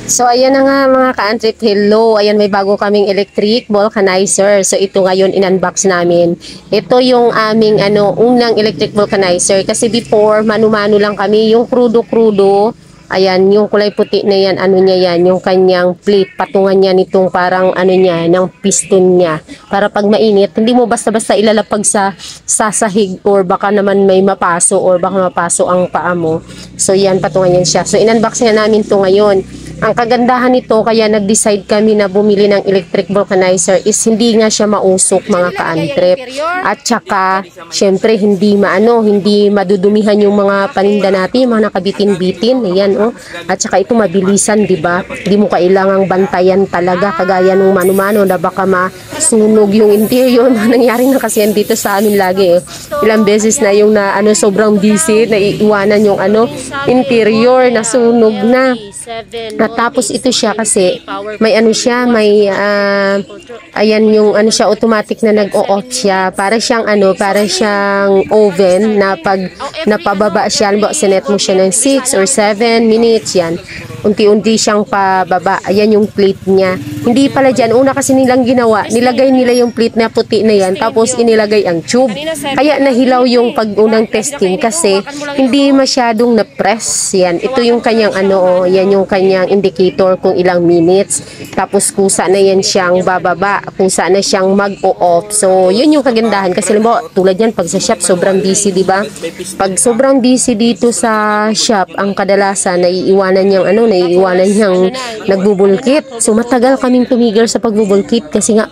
So, ayan na nga mga ka-antrip, hello. Ayan, may bago kaming electric vulcanizer. So, ito ngayon in-unbox namin. Ito yung aming unang electric vulcanizer. Kasi before, mano-mano lang kami. Yung krudo-krudo, ayan, yung kulay puti na yan, niya yan, yung kanyang plate, patungan niya nitong parang niya, ng piston niya. Para pag mainit, hindi mo basta-basta ilalapag sa sasahig or baka naman may mapaso or baka mapaso ang paa mo. So, yan, patungan yan siya. So, in-unbox na namin to ngayon. Ang kagandahan nito, kaya nag-decide kami na bumili ng electric vulcanizer is hindi nga siya mausok mga ka-antrip. At saka, syempre, hindi madudumihan yung mga paninda natin, yung mga nakabitin-bitin. Ayan, oh. At saka ito mabilisan, di ba? Hindi mo kailangang bantayan talaga, kagaya nung mano-mano na baka masunog yung interior. Nangyari na kasi yan dito sa amin lagi, eh. Ilang beses na yung sobrang busy, naiiwanan yung interior, nasunog na. At tapos ito siya kasi may ayan yung siya automatic na nag-o-off siya, para siyang oven na pag napababa siya, sinet mo siya ng 6 or 7 minutes yan, unti-unti siyang pababa. Ayan yung plate niya. Hindi pala dyan, una kasi nilang ginawa, nilagay nila yung plate na puti na yan, tapos inilagay ang tube. Kaya nahilaw yung pag-unang testing kasi hindi masyadong na-press. Yan, ito yung kanyang yan yung kanyang indicator kung ilang minutes. Tapos kusa na yan siyang bababa, kusa na siyang mag-o-off. So, yun yung kagandahan. Kasi tulad yan, pag sa shop, sobrang busy, di ba? Pag sobrang busy dito sa shop, ang kadalasan, naiiwanan niyang nagbubulkit. So, matagal kaming tumigil sa pagbubulkit kasi nga,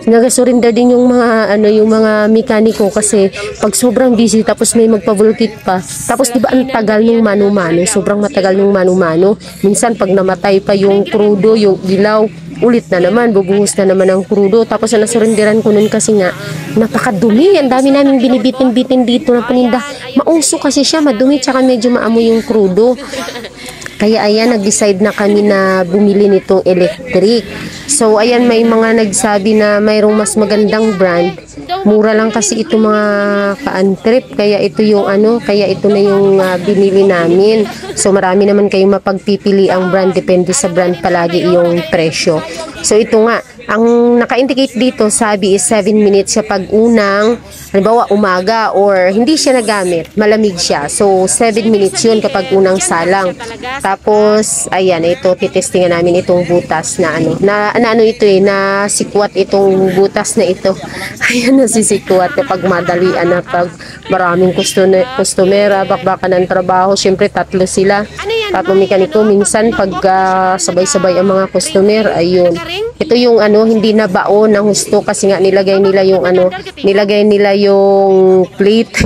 nag-surrender din yung mga mekaniko kasi pag sobrang busy tapos may magpabulkit pa. Tapos di ba ang tagal nung mano-mano, sobrang matagal nung mano-mano. Minsan pag namatay pa yung krudo, yung ilaw, ulit na naman, bubuhos na naman ang krudo. Tapos nasurrenderan ko nun kasi nga napakadumi. Ang dami namin binibitin-bitin dito na paninda. Mauso kasi siya, madumi, tsaka medyo maamoy yung krudo. Kaya ayan, nag-decide na kami na bumili nitong electric. So ayan, may mga nagsabi na mayroong mas magandang brand. Mura lang kasi ito mga ka-antrip. Kaya ito yung kaya ito na yung binili namin. So marami naman kayong mapagpipili ang brand. Depende sa brand palagi yung presyo. So ito nga, ang naka-indicate dito, sabi is 7 minutes siya pag unang, halimbawa umaga or hindi siya nagamit, malamig siya. So 7 minutes yun kapag unang salang. Tapos, ayan, ito, titestingan namin itong butas na na sikwat itong butas na ito. Ayan, nasisikwat kapag madalian na pag maraming kustomera, bakbakan ng trabaho. Siyempre, tatlo sila. Tatlong mekaniko. Minsan, pag sabay-sabay ang mga customer, ayun. Ito yung hindi na baon ng husto kasi nga nilagay nila yung plate,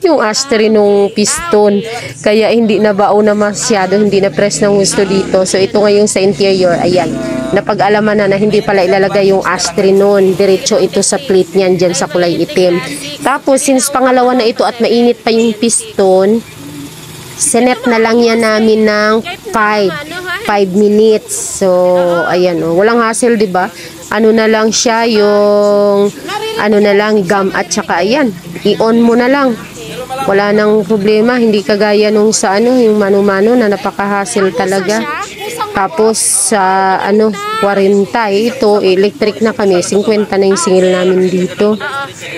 yung ashtray nung piston. Kaya hindi na baon na masyado, hindi na press ng husto dito. So ito ngayon sa interior, ayan. Napag-alaman na hindi pala ilalagay yung ashtray nun. Diretso ito sa plate niyan dyan sa kulay itim. Tapos since pangalawa na ito at mainit pa yung piston, sinet na lang yan namin ng 5 minutes. So, ayan, walang hassle, diba? Na lang siya, yung gum at saka ayan, i-on mo na lang. Wala nang problema, hindi kagaya nung sa yung mano-mano na napaka-hassle talaga. Tapos sa 40 ito, electric na kami, 50 na yung singil namin dito.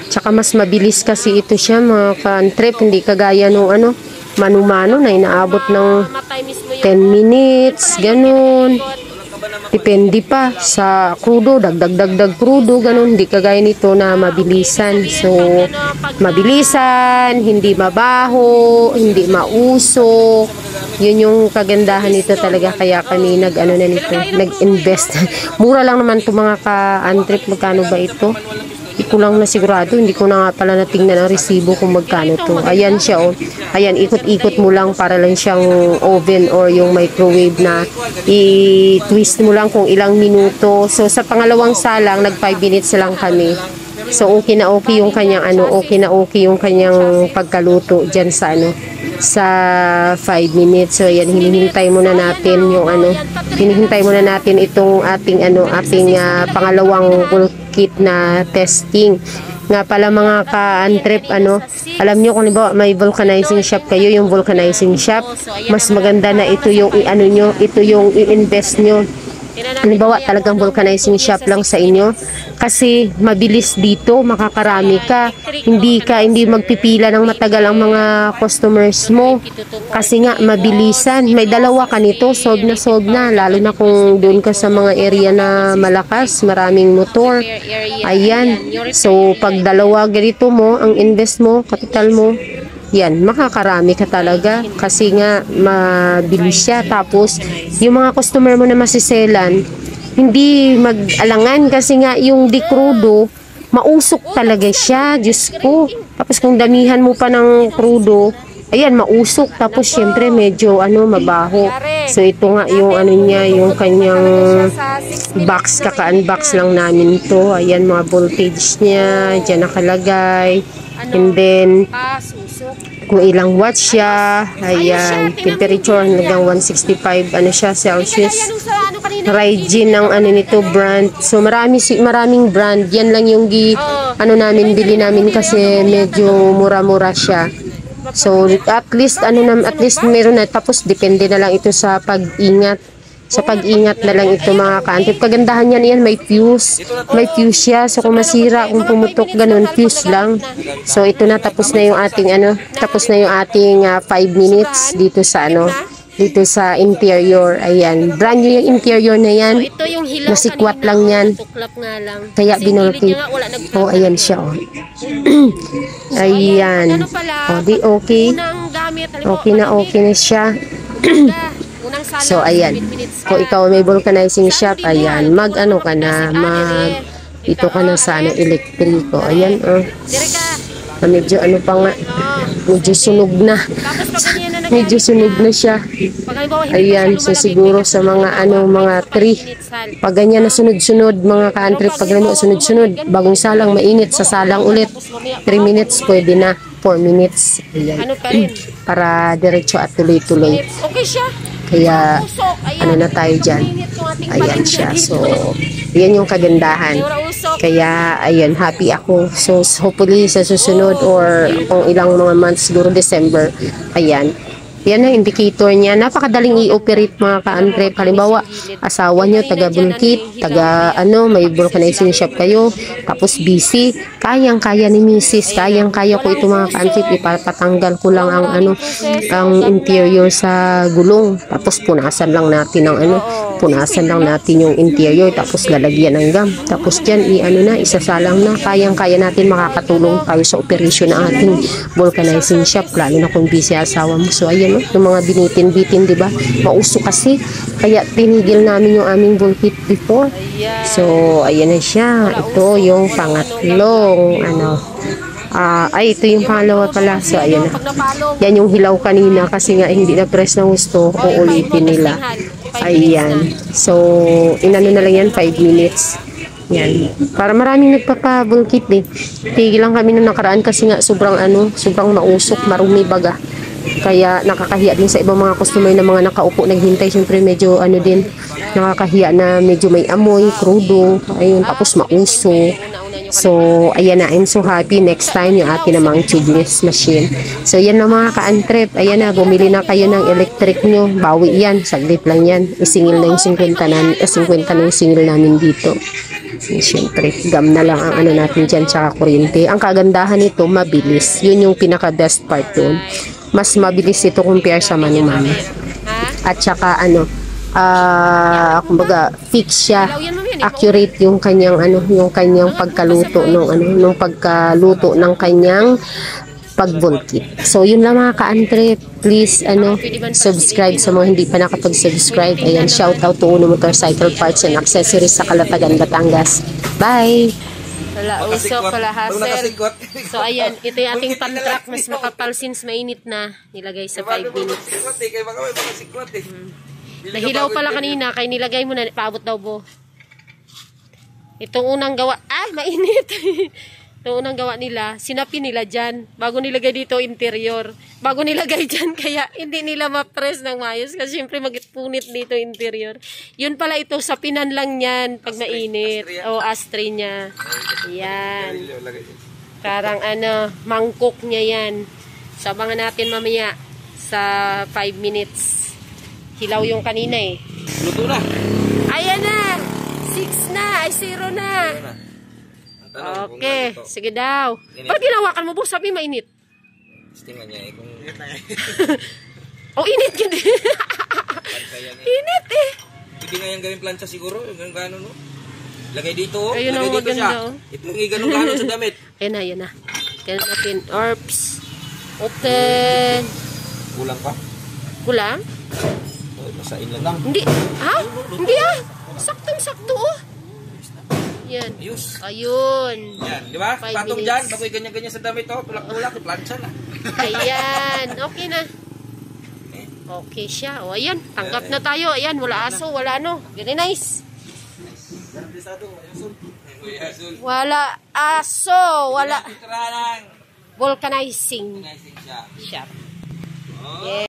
Tsaka mas mabilis kasi ito siya mga ka-antrip, hindi kagaya nung mano-mano na inaabot ng 10 minutes, ganun. Depende pa sa krudo, dagdag krudo, ganun. Hindi kagaya nito na mabilisan. So, mabilisan, hindi mabaho, hindi mausok. Yun yung kagandahan nito talaga. Kaya kami nag-invest. Mura lang naman ito mga ka-antrip. Magkano ba ito? Hindi ko lang nasigurado, hindi ko na nga pala natingnan ang resibo kung magkano to. Ayan siya, ayan, ikot-ikot mo lang para lang siyang oven or yung microwave na i-twist mo lang kung ilang minuto. So sa pangalawang salang, nag 5 minutes lang kami. So okay na okay yung kanyang yung kanyang pagkaluto diyan sa sa 5 minutes. So ayan, hinihintay muna natin yung hinihintay muna natin itong ating pangalawang kit na testing. Nga pala mga ka-antrip, ano, alam nyo kung ba may vulcanizing shop kayo, yung vulcanizing shop, mas maganda na ito yung i-ano nyo, ito yung i-invest nyo. Halimbawa, talagang vulcanizing shop lang sa inyo. Kasi mabilis dito, makakarami ka. Hindi magpipila ng matagal ang mga customers mo. Kasi nga, mabilisan. May dalawa ka nito, solve na. Lalo na kung doon ka sa mga area na malakas, maraming motor. Ayan. So, pag dalawa ganito mo, ang invest mo, kapital mo, yan, makakarami ka talaga kasi nga mabilis siya. Tapos, yung mga customer mo na masiselan, hindi mag-alangan kasi nga yung di crudo, mausok talaga siya. Diyos ko. Tapos kung damihan mo pa ng crudo, ayan, mausok. Tapos, syempre, medyo, mabaho. So, ito nga yung niya, yung kanyang box, kaka-unbox lang namin to. Ayan, mga voltage niya, dyan nakalagay. And then, kung ilang watts siya, ayan, temperature hanggang 165, siya, Celsius. Raijin ang nito, brand. So, maraming brand. Yan lang yung bili namin kasi medyo mura-mura siya. So, at least meron na. Tapos, depende na lang ito sa pag-ingat. Sa pag-ingat na lang ito mga ka-antrip. Kagandahan yan, may fuse. May fuse siya. So, kung masira, kung pumutok, ganun, fuse lang. So, ito na, tapos na yung ating, 5 minutes dito sa, dito sa interior. Ayan. Brand new yung interior na yan. Nasikwat lang yan. Kaya binulki. Oh, ayan siya. Oh. Ayan. Oh, di okay. Okay na siya. So, ayan. Kung ikaw may vulcanizing shop, ayan, ka na, ito ka na sa elektriko. Ayan, medyo pa nga, medyo sunog na. Medyo sunog na siya. Ayan, so siguro sa mga, mga 3. Pag ganyan na sunod-sunod, mga ka-antrip, pag ganyan sunod-sunod, bagong salang, mainit, sa salang ulit. 3 minutes, pwede na. 4 minutes. Ayan. Para diretso at tuloy-tuloy. Okay siya. Kaya, na tayo dyan. Ayan siya. So, yan yung kagandahan. Kaya, ayan, happy ako. So, hopefully, sa susunod or kung ilang mga months, siguro December, ayan. Yan ang indicator niya. Napakadaling i-operate mga ka-antrip. Halimbawa, asawa nyo, taga-bulkit, may vulcanizing shop kayo, tapos busy. Kayang-kaya ni Mrs. Kayang-kaya ko ito mga ka-antrip. Ipapatanggal ko lang ang interior sa gulong. Tapos punasan lang natin yung interior. Tapos lalagyan ng gum. Tapos dyan, isasalang na. Kayang-kaya natin makakatulong tayo sa operation ng ating vulcanizing shop. Lalo na kung busy asawa mo. So, ayan, yung mga binitin-bitin, di ba? Mauso kasi. Kaya tinigil namin yung aming bulkit before. So, ayan na siya. Ito yung pangatlong, ito yung pangalawa pala. So, ayan na. Yan yung hilaw kanina kasi nga hindi na press ng gusto. Uulitin nila. Ayan. So, inano na lang yan, 5 minutes. Yan. Para maraming nagpapabulkit eh. Tigil lang kami nung nakaraan kasi nga sobrang mausok, marumi baga. Kaya nakakahiya din sa ibang mga customer na mga nakaupo naghintay. Siyempre medyo din, nakakahiya na medyo may amoy, crudo, ayun, tapos mauso. So, ayan na, I'm so happy next time yung atin namang tubeless machine. So, yan na mga ka-antrip. Ayan na, bumili na kayo ng electric nyo. Bawi yan, saglit lang yan. Isingil na yung 50 na yung singil namin dito. Siyempre, gam na lang ang natin dyan, tsaka kuryente. Ang kagandahan nito, mabilis. Yun yung pinaka-best part doon. Mas mabilis ito compare sa mano-mano. At saka kumbaga fix siya, accurate yung kanyang pagkaluto nung pagkaluto ng kanyang pag-volkit. So yun lang mga ka-antrip, please subscribe sa mga hindi pa nakapag-subscribe. Ayan, shout out to Uno Motorcycle Parts and Accessories sa Calatagan, Batangas. Bye. Wala usok, wala hassle. So, ayan. Ito yung ating pan-truck. Mas makapal since mainit na. Nilagay sa 5 minutes. Nahilaw pala kanina. Kaya nilagay mo na. Paabot daw bo. Itong unang gawa. Mainit. Itong unang gawa nila. Sinapi nila dyan. Bago nilagay dito interior. Bago nilagay dyan. Kaya hindi nila ma-press ng mayos. Kasi syempre magpunit dito interior. Yun pala ito. Sa pinan lang yan. Pag mainit. O ashtray niya. Ayan. Parang ano, mangkok niya yan. Sabangan natin mamaya sa 5 minutes. Hilaw yung kanina eh. Luto na. Ayan na! 6 na! Ay, 0 na! Ang tanong, Okay, kung ano to, sige daw. Init. Ba't ginawakan mo, boss? Sabi mainit. testingan niya eh kung Oh, init yun eh. plancha yan eh. Init eh. Pwede nga yung gawin plancha siguro, yung gano'n no. Lagay dito oh. Ayun Lagay ang dito siya. maganda, oh. Ito yung ganun-ganun sa damit. Ayan na, ayan na. Kaya natin, orbs. Open. Kulang pa. Kulang? Oh, masain lang. Hindi. Ha? Hindi ah. Saktong-sakto oh. Yan. Ayos. Ayun. Yan, di ba? 5 Patong minutes. dyan, bagoy ganyan-ganyan sa damit oh. Tulak-tulak, plancha na. Ayan. Okay na. Okay siya. O, ayan. Tanggap na tayo. Ayan. Wala aso. Wala ano. Very nice. Wala aso. Wala. Tira lang. Vulcanizing. Nice siya. Shop. Oh. Yeah.